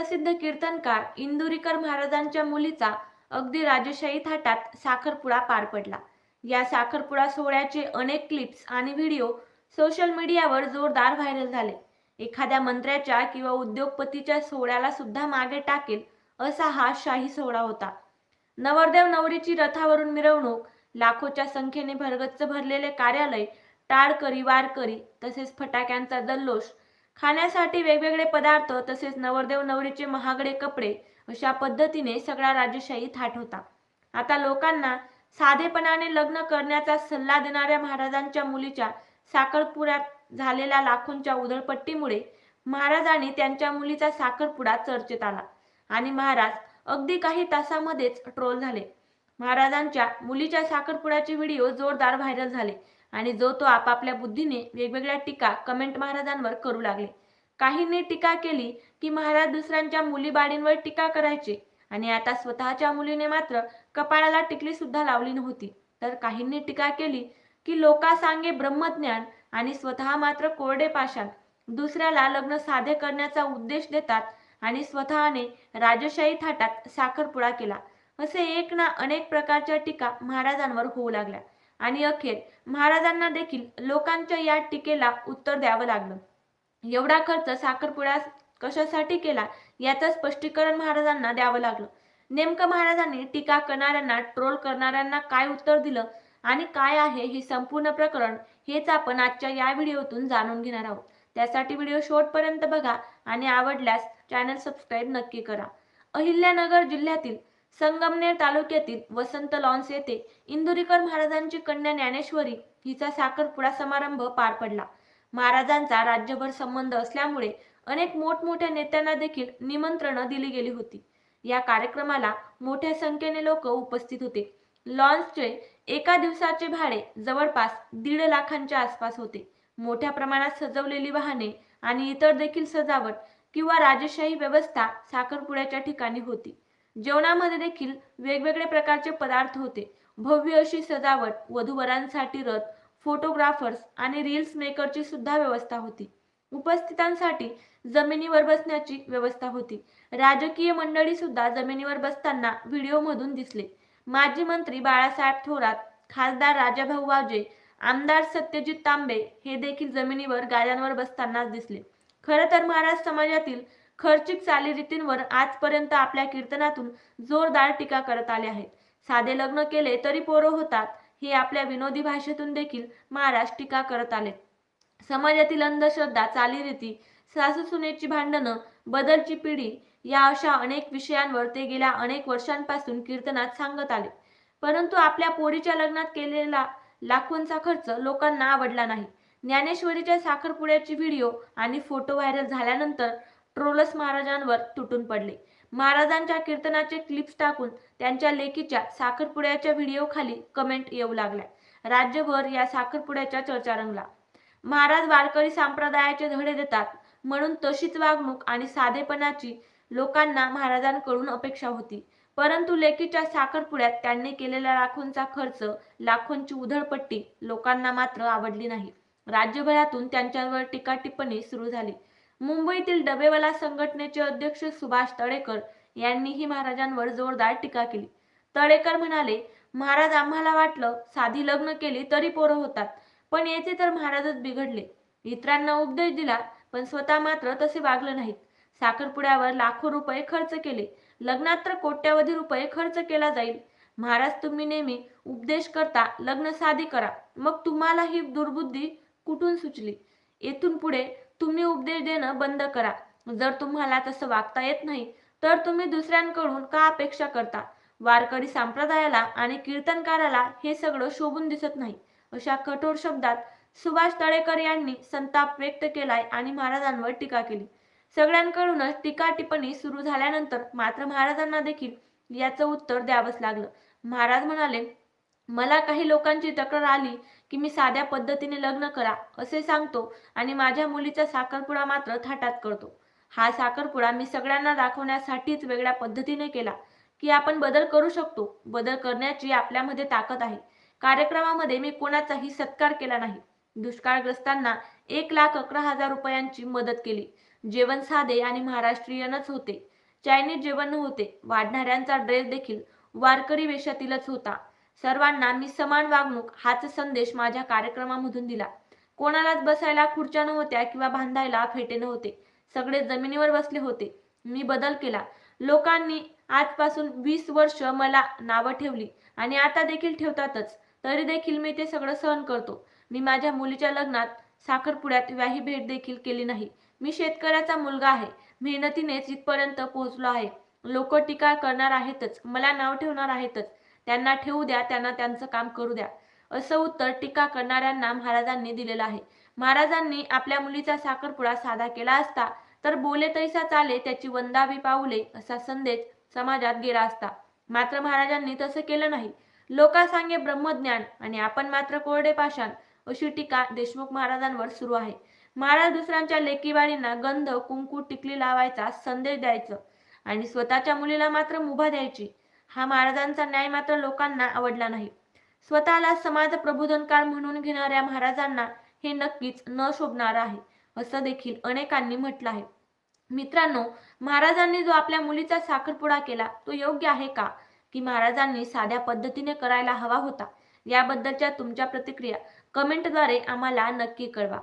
सुप्रसिद्ध कीर्तनकार इंदुरीकर महाराजांच्या मुलीचा अगदी राजेशाही थाटात साखरपुडा पार पडला। या साखरपुडा सोहळ्याचे अनेक क्लिप्स आणि व्हिडिओ सोशल मीडियावर जोरदार व्हायरल झाले। एखाद्या मंत्र्याच्या किंवा उद्योगपतीच्या सोहळ्याला सुद्धा मागे टाकेल असा हा शाही सोहळा होता। नवरदेव नवरीची रथावरून मिरवणूक, लाखोच्या संख्येने भरगच्च भरलेले कार्यालय, टाळकरी वारकरी तसेच फटाक्यांचा जल्लोष, खाण्यासाठी वेगवेगळे पदार्थ तसेच नवरदेव नवरीचे महागडे कपडे अशा पद्धतीने सगळा राजेशाही थाट होता। आता लोकांना साधेपणाने लग्न करण्याचा सल्ला देणाऱ्या महाराजांच्या मुलीच्या साखरपुड्यात झालेल्या लाखोंच्या उधळपट्टीमुळे महाराजांनी त्यांच्या मुलीचा साखरपुडा चर्चेत आला आणि महाराज अगदी काही तासांमध्येच ट्रोल झाले। महाराजांच्या मुलीच्या साखरपुड्याचे व्हिडिओ जोरदार व्हायरल झाले आणि जो तो आपापल्या बुद्धीने वेगवेगळ्या टीका कमेंट महाराजांवर करू लागले। काहींनी टीका केली की महाराज दुसऱ्यांच्या मुलीबाळींवर टीका करायचे आणि आता स्वतःच्या मुलीने मात्र कपाळाला टिकली सुद्धा लावली नव्हती, तर काहींनी टीका केली की लोकांसांगे ब्रह्मज्ञान आणि स्वतः मात्र कोरडे पाषाण, दुसऱ्याला लग्न साधे करण्याचा उद्देश देतात आणि स्वतःने राजशाही थाटात साखरपुडा केला, असे एक ना अनेक प्रकारच्या टीका महाराजांवर होऊ लागल्या आणि अखेर महाराजांना देखील लोकांच्या या टीकेला उत्तर द्यावं लागलं। एवढा खर्च साखरपुड्यास कशासाठी केला याचं स्पष्टीकरण महाराजांना द्यावं लागलं। नेमकं महाराजांनी टीका करणाऱ्यांना, ट्रोल करणाऱ्यांना काय उत्तर दिलं आणि काय आहे हे संपूर्ण प्रकरण, हेच आपण आजच्या या व्हिडिओतून जाणून घेणार आहोत। त्यासाठी व्हिडिओ शेवटपर्यंत बघा आणि आवडल्यास चॅनल सबस्क्राईब नक्की करा। अहिल्यानगर जिल्ह्यातील संगमनेर तालुक्यातील वसंत लॉन्स येथे इंदुरीकर महाराजांची कन्या ज्ञानेश्वरी हिचा साखरपुडा समारंभ पार पडला। महाराजांचा राज्यभर संबंध असल्यामुळे अनेक मोठमोठ्या नेत्यांना देखील निमंत्रणं दिली गेली होती। या कार्यक्रमाला मोठ्या संख्येने लोक उपस्थित होते। लॉन्सचे एका दिवसाचे भाडे जवळपास 1.5 लाखांच्या आसपास होते। मोठ्या प्रमाणात सजवलेली वाहने आणि इतर देखील सजावट किंवा राजशाही व्यवस्था साखरपुड्याच्या ठिकाणी होती। जेवणामध्ये देखील वेगवेगळे प्रकारचे पदार्थ होते। भव्य अशी सजावट, वधूवरांसाठी रथ, फोटोग्राफर्स आणि रील्स मेकरची सुद्धा व्यवस्था होती। उपस्थितांसाठी जमिनीवर बसण्याची व्यवस्था होती। राजकीय मंडळी सुद्धा जमिनीवर बसताना व्हिडिओमधून दिसले। माजी मंत्री बाळासाहेब थोरात, खासदार राजाभाऊ वाजे, आमदार सत्यजित तांबे हे देखील जमिनीवर गाद्यांवर बसतानाच दिसले। खरं तर महाराज समाजातील खर्चिक चालीरीतींवर आजपर्यंत आपल्या कीर्तनातून जोरदार टीका करत आले आहेत। साधे लग्न केले तरी पोरं होतात हे आपल्या विनोदी भाषेतून देखील महाराज टीका करत आले। समाजातील अंधश्रद्धा, चालीरीती, सासू-सुनेची भांडणं, बदलची पिढी या अशा अनेक विषयांवर ते गेल्या अनेक वर्षांपासून कीर्तनात सांगत आले। परंतु आपल्या पोरीच्या लग्नात केलेला लाखोंचा खर्च लोकांना आवडला नाही। ज्ञानेश्वरीच्या साखरपुड्याचे व्हिडिओ आणि फोटो व्हायरल झाल्यानंतर ट्रोलर्स महाराजांवर तुटून पडले। महाराजांच्या कीर्तनाचे क्लिप्स टाकून त्यांच्या लेकीच्या साखरपुड्याच्या व्हिडिओ खाली कमेंट येऊ लागल्या। राज्यभर या साखरपुड्याच्या चर्चा रंगला। महाराज वारकरी संप्रदायाचे धडे देतात म्हणून तशीच वागणूक आणि साधेपणाची लोकांना महाराजांकडून अपेक्षा होती। परंतु लेकीच्या साखरपुड्यात त्यांनी केलेला लाखोंचा खर्च, लाखोंची उधळपट्टी लोकांना मात्र आवडली नाही। राज्यभरातून त्यांच्यावर टीका टिप्पणी सुरू झाली। मुंबईतील डबेवाला संघटनेचे अध्यक्ष सुभाष तळेकर यांनीही महाराजांवर जोरदार टीका केली। तळेकर म्हणाले, महाराज आम्हाला वाटलं साधी लग्न केली तरी पोरं होतात, पण येथे तर महाराजच बिघडले। इतरांना उपदेश दिला पण स्वतः मात्र तसे वागले नाहीत। साखरपुड्यावर लाखो रुपये खर्च केले, लग्नात तर कोट्यावधी रुपये खर्च केला जाईल। महाराज तुम्ही नेहमी उपदेश करता लग्न साधी करा, मग तुम्हाला ही दुर्बुद्धी कुठून सुचली? येथून पुढे तुम्ही उपदेश देणं बंद करा। जर तुम्हाला तसं वागता येत नाही तर तुम्ही दुसऱ्यांकडून का अपेक्षा करता? वारकरी संप्रदायाला आणि कीर्तनकाराला हे सगळं शोभून दिसत नाही, अशा कठोर शब्दात सुभाष तळेकर यांनी संताप व्यक्त केलाय आणि महाराजांवर टीका केली। सगळ्यांकडूनच टीका टिप्पणी सुरू झाल्यानंतर मात्र महाराजांना देखील याचं उत्तर द्यावंच लागलं। महाराज म्हणाले, मला काही लोकांची तक्रार आली की मी साध्या पद्धतीने लग्न करा असे सांगतो आणि माझ्या मुलीचा साखरपुडा मात्र थाटात करतो। हा साखरपुडा मी सगळ्यांना दाखवण्यासाठीच वेगळ्या पद्धतीने केला की आपण बदल करू शकतो, बदल करण्याची आपल्यामध्ये ताकद आहे। कार्यक्रमामध्ये मी कोणाचाही सत्कार केला नाही। दुष्काळग्रस्तांना 1,11,000 रुपयांची मदत केली। जेवण साधे आणि महाराष्ट्रीयनच होते. चायनीज जेवण नव्हते. वाढणाऱ्यांचा ड्रेस देखील वारकरी वेशातीलच होता. सर्वांना मी समान वागणूक हाच संदेश माझ्या कार्यक्रमामधून दिला. कोणालाच बसायला खुर्च्या नव्हत्या किंवा बांधायला फेटे नव्हते. सगळे जमिनीवर बसले होते. मी बदल केला. लोकांनी आजपासून 20 वर्ष मला नावं ठेवली आणि आता देखील ठेवतातच. तरी देखील मी ते सगळं सहन करतो. मी माझ्या मुलीच्या लग्नात साखरपुड्यात व्याही भेट देखील केली नाही. मी शेतकऱ्याचा मुलगा आहे. मेहनतीनेच इथपर्यंत पोहोचलो आहे. लोक टीका करणार आहेतच, मला नाव ठेवणार आहेतच. त्यांना ठेवू द्या, त्यांना त्यांचं काम करू द्या, असं उत्तर टीका करणाऱ्यांना महाराजांनी दिलेलं आहे. महाराजांनी आपल्या मुलीचा साखरपुडा साधा केला असता तर बोले तैसा चाले त्याची वंदावी पाऊले असा संदेश समाजात गेला असता. मात्र महाराजांनी तसं केलं नाही. लोका सांगे ब्रह्मज्ञान आणि आपण मात्र कोरडे पाषाण, अशी टीका देशमुख महाराजांवर सुरू आहे. महाराज दुसऱ्यांच्या लेकीबाळींना गंध कुंकू टिकली लावायचा संदेश द्यायचं आणि स्वतःच्या मुलीला मात्र मुभा द्यायची. हा महाराजांचा न्याय मात्र लोकांना आवडला नाही. स्वतःला समाज प्रबोधनकार म्हणून घेणाऱ्या महाराजांना हे नक्कीच न शोभणार आहे, असं देखील अनेकांनी म्हटलं आहे. मित्रांनो, महाराजांनी जो आपल्या मुलीचा साखरपुडा केला तो योग्य आहे का, की महाराजांनी साध्या पद्धतीने करायला हवा होता? याबद्दलच्या तुमच्या प्रतिक्रिया कमेंटद्वारे आम्हाला नक्की कळवा.